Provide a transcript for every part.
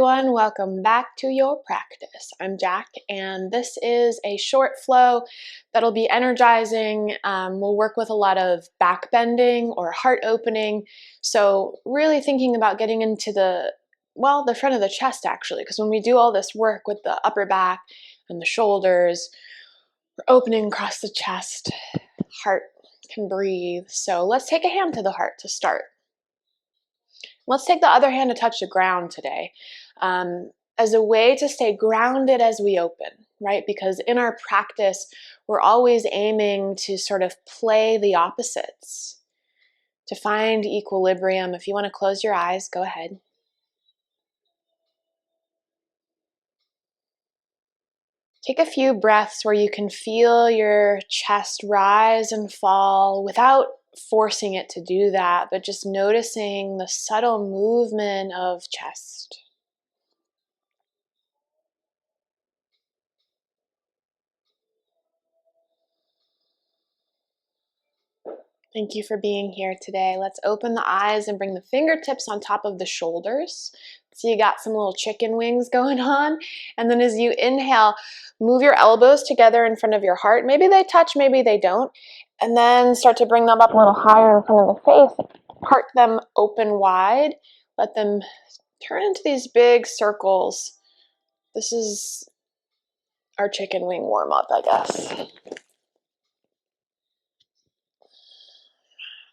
everyone, welcome back to your practice. I'm Jacq, and this is a short flow that'll be energizing. We'll work with a lot of back bending or heart opening, so really thinking about getting into the front of the chest actually, because when we do all this work with the upper back and the shoulders, we're opening across the chest, heart can breathe. So let's take a hand to the heart to start. Let's take the other hand to touch the ground today as a way to stay grounded as we open, right? Because in our practice, we're always aiming to sort of play the opposites, to find equilibrium. If you want to close your eyes, go ahead. Take a few breaths where you can feel your chest rise and fall without forcing it to do that, but just noticing the subtle movement of chest. Thank you for being here today. Let's open the eyes and bring the fingertips on top of the shoulders. So you got some little chicken wings going on. And then as you inhale, move your elbows together in front of your heart. Maybe they touch, maybe they don't. And then start to bring them up a little higher in front of the face. Part them open wide. Let them turn into these big circles. This is our chicken wing warm-up, I guess.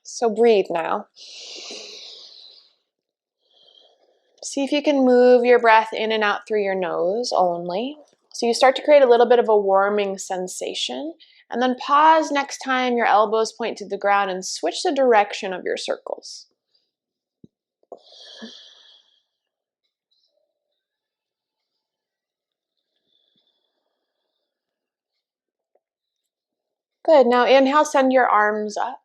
So breathe now. See if you can move your breath in and out through your nose only. So you start to create a little bit of a warming sensation. And then pause next time your elbows point to the ground and switch the direction of your circles. Good. Now inhale, send your arms up.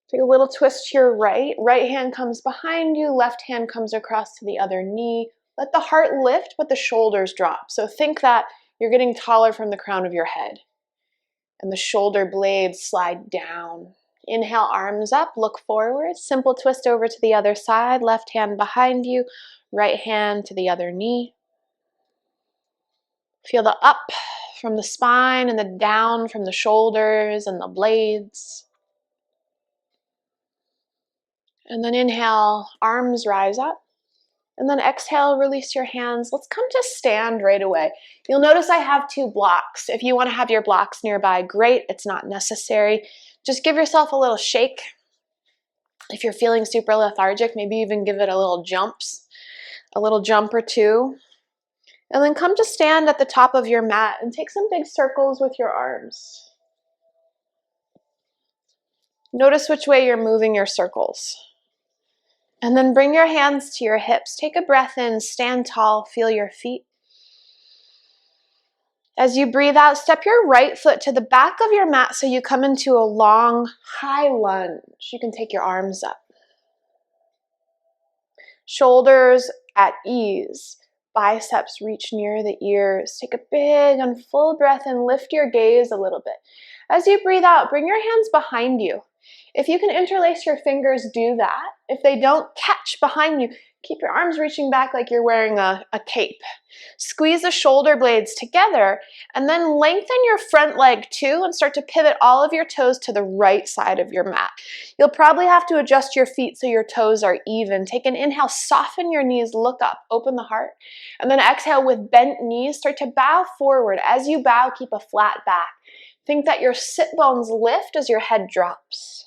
Take a little twist to your right. Right hand comes behind you. Left hand comes across to the other knee. Let the heart lift, but the shoulders drop. So think that you're getting taller from the crown of your head. And the shoulder blades slide down. Inhale, arms up, look forward. Simple twist over to the other side. Left hand behind you. Right hand to the other knee. Feel the up from the spine and the down from the shoulders and the blades. And then inhale, arms rise up. And then exhale, release your hands. Let's come to stand right away. You'll notice I have two blocks. If you want to have your blocks nearby, great. It's not necessary. Just give yourself a little shake. If you're feeling super lethargic, maybe even give it a little jump or two. And then come to stand at the top of your mat and take some big circles with your arms. Notice which way you're moving your circles. And then bring your hands to your hips. Take a breath in, stand tall, feel your feet. As you breathe out, step your right foot to the back of your mat so you come into a long, high lunge. You can take your arms up. Shoulders at ease. Biceps reach near the ears. Take a big and full breath and lift your gaze a little bit. As you breathe out, bring your hands behind you. If you can interlace your fingers, do that. If they don't, catch behind you. Keep your arms reaching back like you're wearing a cape. Squeeze the shoulder blades together and then lengthen your front leg too and start to pivot all of your toes to the right side of your mat. You'll probably have to adjust your feet so your toes are even. Take an inhale, soften your knees, look up, open the heart. And then exhale with bent knees, start to bow forward. As you bow, keep a flat back. Think that your sit bones lift as your head drops.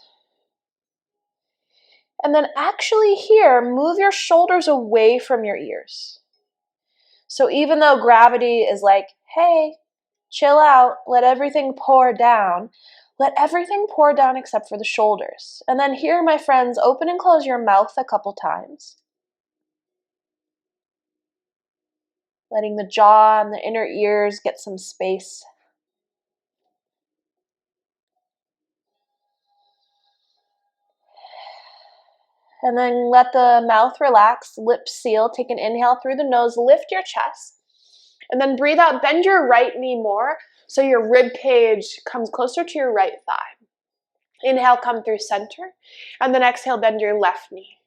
And then actually here, move your shoulders away from your ears. So even though gravity is like, hey, chill out, let everything pour down, let everything pour down except for the shoulders. And then here, my friends, open and close your mouth a couple times. Letting the jaw and the inner ears get some space. And then let the mouth relax, lips seal. Take an inhale through the nose, lift your chest. And then breathe out, bend your right knee more so your rib cage comes closer to your right thigh. Inhale, come through center. And then exhale, bend your left knee.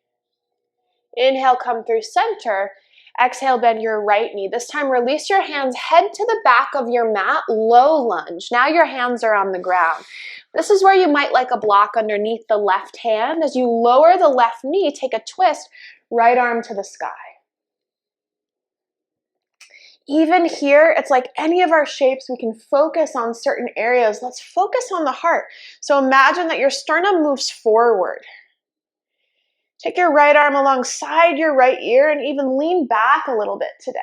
Inhale, come through center. Exhale, bend your right knee. This time, release your hands, head to the back of your mat, low lunge. Now your hands are on the ground. This is where you might like a block underneath the left hand. As you lower the left knee, take a twist, right arm to the sky. Even here, it's like any of our shapes, we can focus on certain areas. Let's focus on the heart. So imagine that your sternum moves forward. Take your right arm alongside your right ear and even lean back a little bit today.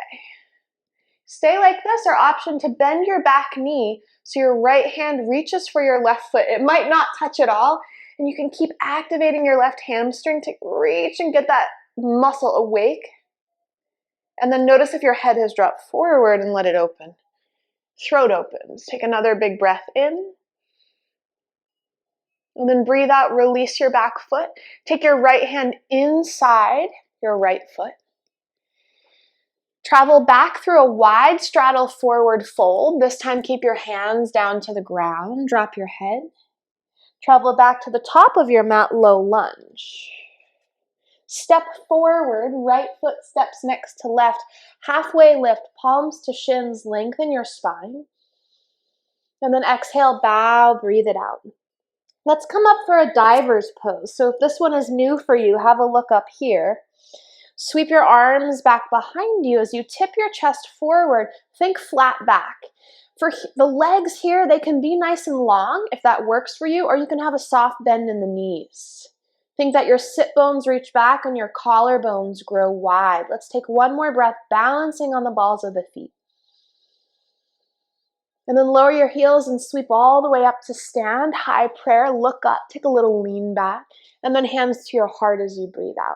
Stay like this, or option to bend your back knee so your right hand reaches for your left foot. It might not touch at all, and you can keep activating your left hamstring to reach and get that muscle awake. And then notice if your head has dropped forward and let it open. Throat opens. Take another big breath in. And then breathe out, release your back foot. Take your right hand inside your right foot. Travel back through a wide straddle forward fold. This time keep your hands down to the ground. Drop your head. Travel back to the top of your mat, low lunge. Step forward, right foot steps next to left. Halfway lift, palms to shins, lengthen your spine. And then exhale, bow, breathe it out. Let's come up for a diver's pose. So if this one is new for you, have a look up here. Sweep your arms back behind you as you tip your chest forward. Think flat back. For the legs here, they can be nice and long if that works for you, or you can have a soft bend in the knees. Think that your sit bones reach back and your collarbones grow wide. Let's take one more breath, balancing on the balls of the feet. And then lower your heels and sweep all the way up to stand. High prayer, look up, take a little lean back, and then hands to your heart as you breathe out.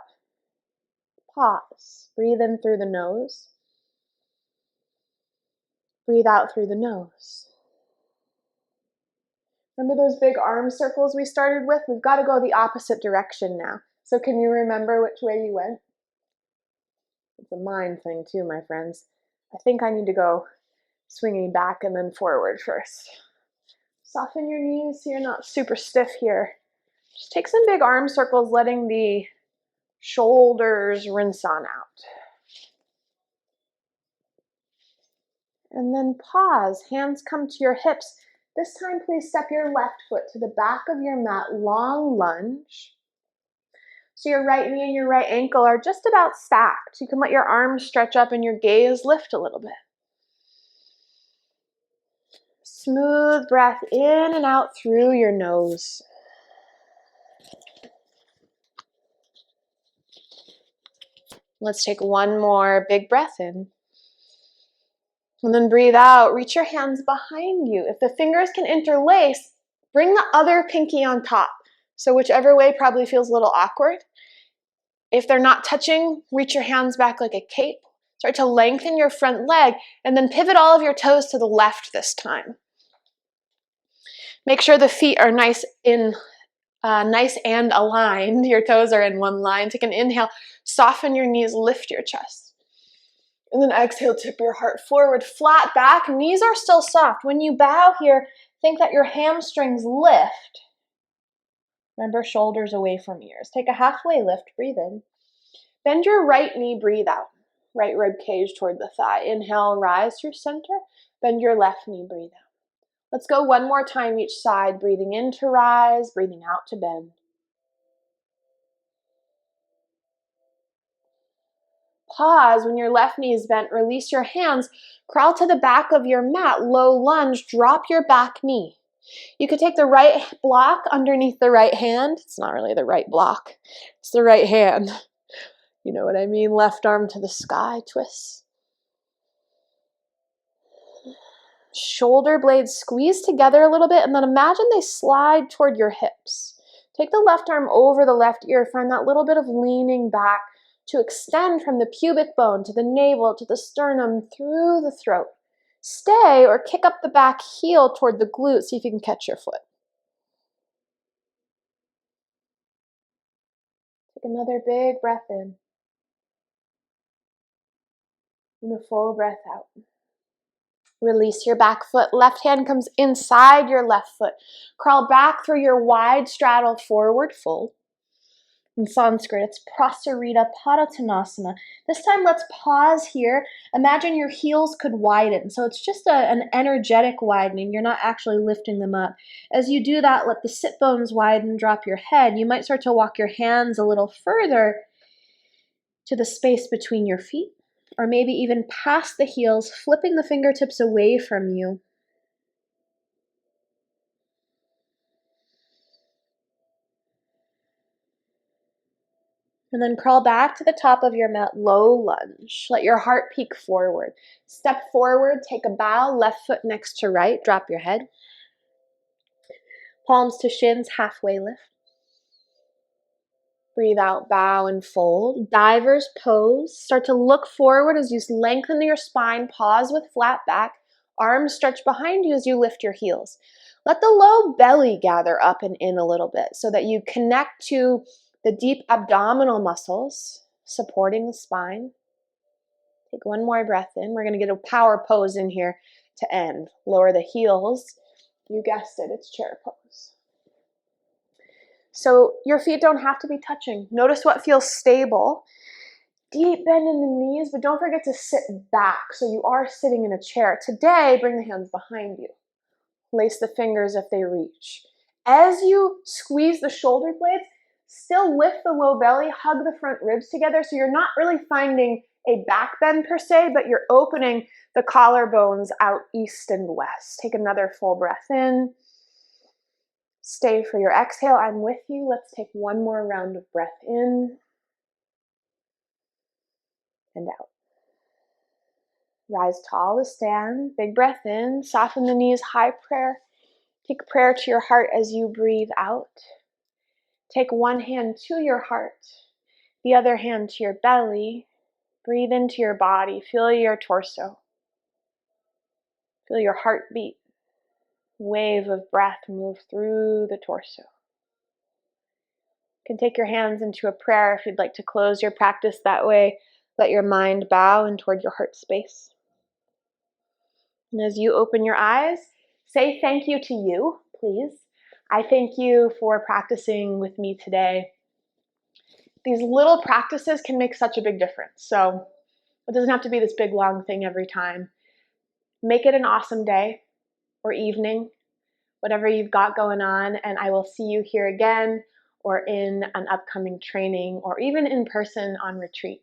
Pause. Breathe in through the nose. Breathe out through the nose. Remember those big arm circles we started with? We've got to go the opposite direction now. So can you remember which way you went? It's a mind thing too, my friends. I think I need to go swinging back and then forward first. Soften your knees so you're not super stiff here. Just take some big arm circles, letting the shoulders rinse on out. And then pause, hands come to your hips. This time, please step your left foot to the back of your mat, long lunge. So your right knee and your right ankle are just about stacked. You can let your arms stretch up and your gaze lift a little bit. Smooth breath in and out through your nose. Let's take one more big breath in. And then breathe out. Reach your hands behind you. If the fingers can interlace, bring the other pinky on top. So whichever way probably feels a little awkward. If they're not touching, reach your hands back like a cape. Start to lengthen your front leg and then pivot all of your toes to the left this time. Make sure the feet are nice and aligned. Your toes are in one line. Take an inhale, soften your knees, lift your chest. And then exhale, tip your heart forward, flat back. Knees are still soft. When you bow here, think that your hamstrings lift. Remember, shoulders away from ears. Take a halfway lift, breathe in. Bend your right knee, breathe out. Right rib cage toward the thigh. Inhale, rise through center. Bend your left knee, breathe out. Let's go one more time each side, breathing in to rise, breathing out to bend. Pause. When your left knee is bent, release your hands. Crawl to the back of your mat, low lunge, drop your back knee. You could take the right block underneath the right hand. It's not really the right block. It's the right hand. You know what I mean? Left arm to the sky, twist. Shoulder blades squeeze together a little bit, and then imagine they slide toward your hips. Take the left arm over the left ear. Find that little bit of leaning back to extend from the pubic bone to the navel to the sternum through the throat. Stay or kick up the back heel toward the glute. See if you can catch your foot. Take another big breath in. And a full breath out. Release your back foot. Left hand comes inside your left foot. Crawl back through your wide straddle forward fold. In Sanskrit, it's Prasarita Padottanasana. This time, let's pause here. Imagine your heels could widen. So it's just an energetic widening. You're not actually lifting them up. As you do that, let the sit bones widen, drop your head. You might start to walk your hands a little further to the space between your feet, or maybe even past the heels, flipping the fingertips away from you. And then crawl back to the top of your mat, low lunge. Let your heart peek forward. Step forward, take a bow, left foot next to right, drop your head. Palms to shins, halfway lift. Breathe out, bow and fold. Diver's pose. Start to look forward as you lengthen your spine. Pause with flat back. Arms stretch behind you as you lift your heels. Let the low belly gather up and in a little bit so that you connect to the deep abdominal muscles supporting the spine. Take one more breath in. We're going to get a power pose in here to end. Lower the heels. You guessed it, it's chair pose. So your feet don't have to be touching. Notice what feels stable. Deep bend in the knees, but don't forget to sit back so you are sitting in a chair. Today, bring the hands behind you. Lace the fingers if they reach. As you squeeze the shoulder blades, still lift the low belly, hug the front ribs together so you're not really finding a back bend per se, but you're opening the collarbones out east and west. Take another full breath in. Stay for your exhale. I'm with you. Let's take one more round of breath in and out. Rise tall to stand. Big breath in. Soften the knees. High prayer. Take prayer to your heart as you breathe out. Take one hand to your heart, the other hand to your belly. Breathe into your body. Feel your torso. Feel your heartbeat. Wave of breath move through the torso. You can take your hands into a prayer if you'd like to close your practice that way. Let your mind bow in toward your heart space. And as you open your eyes, say thank you to you, please. I thank you for practicing with me today. These little practices can make such a big difference. So it doesn't have to be this big, long thing every time. Make it an awesome day or evening, whatever you've got going on, and I will see you here again or in an upcoming training or even in person on retreat.